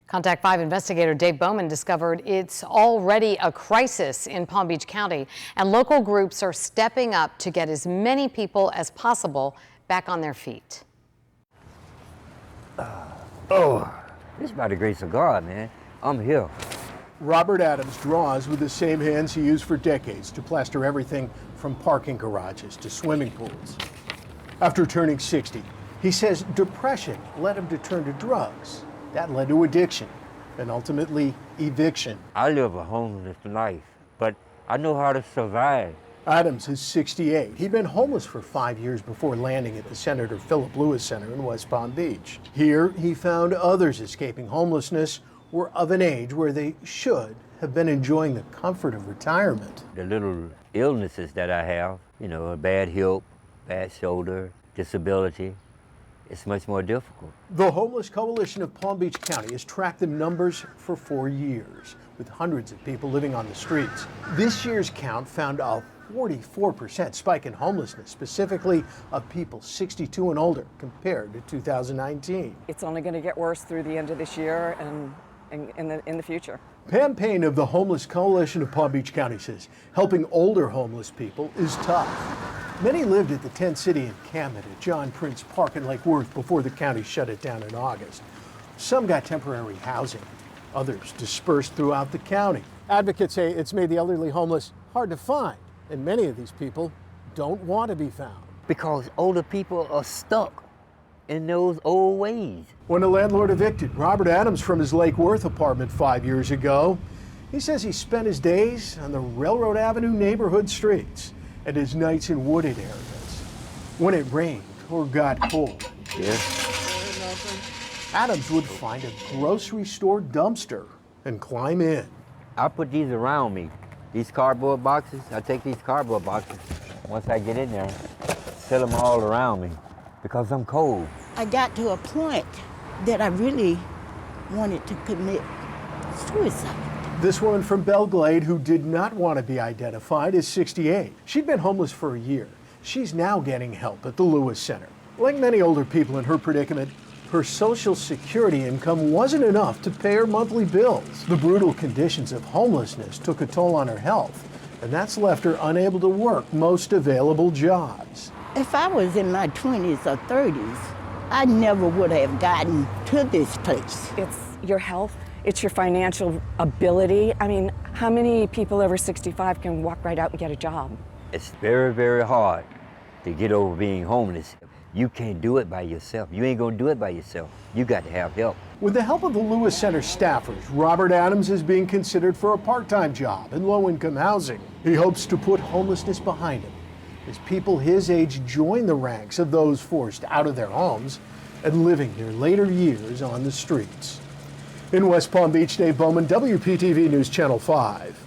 Contact 5 investigator Dave Bowman discovered it's already a crisis in Palm Beach County, and local groups are stepping up to get as many people as possible back on their feet. This by the grace of God, man. I'm here. Robert Adams draws with the same hands he used for decades to plaster everything from parking garages to swimming pools. After turning 60, he says depression led him to turn to drugs. That led to addiction and ultimately eviction. I live a homeless life, but I know how to survive. Adams is 68. He'd been homeless for 5 years before landing at the Senator Philip Lewis Center in West Palm Beach. Here, he found others escaping homelessness were of an age where they should have been enjoying the comfort of retirement. The little illnesses that I have, a bad hip, bad shoulder, disability, it's much more difficult. The Homeless Coalition of Palm Beach County has tracked the numbers for 4 years, with hundreds of people living on the streets. This year's count found a 44% spike in homelessness, specifically of people 62 and older, compared to 2019. It's only going to get worse through the end of this year and in the future. Pam Payne of the Homeless Coalition of Palm Beach County says helping older homeless people is tough. Many lived at the tent city encampment at John Prince Park in Lake Worth before the county shut it down in August. Some got temporary housing, others dispersed throughout the county. Advocates say it's made the elderly homeless hard to find, and many of these people don't want to be found. Because older people are stuck in those old ways. When a landlord evicted Robert Adams from his Lake Worth apartment 5 years ago, he says he spent his days on the Railroad Avenue neighborhood streets and his nights in wooded areas. When it rained or got cold, Adams would find a grocery store dumpster and climb in. I put these around me, these cardboard boxes. I take these cardboard boxes, once I get in there, set them all around me because I'm cold. I got to a point that I really wanted to commit suicide. This woman from Belglade, who did not want to be identified, is 68. She'd been homeless for a year. She's now getting help at the Lewis Center. Like many older people in her predicament, her Social Security income wasn't enough to pay her monthly bills. The brutal conditions of homelessness took a toll on her health, and that's left her unable to work most available jobs. If I was in my 20s or 30s, I never would have gotten to this place. It's your health, it's your financial ability. I mean, how many people over 65 can walk right out and get a job? It's very, very hard to get over being homeless. You can't do it by yourself. You ain't gonna do it by yourself. You got to have help. With the help of the Lewis Center staffers, Robert Adams is being considered for a part-time job in low-income housing. He hopes to put homelessness behind him as people his age join the ranks of those forced out of their homes and living their later years on the streets. In West Palm Beach, Dave Bowman, WPTV News Channel 5.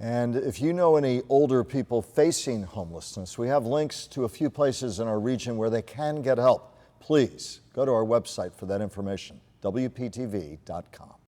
And if you know any older people facing homelessness, we have links to a few places in our region where they can get help. Please go to our website for that information, WPTV.com.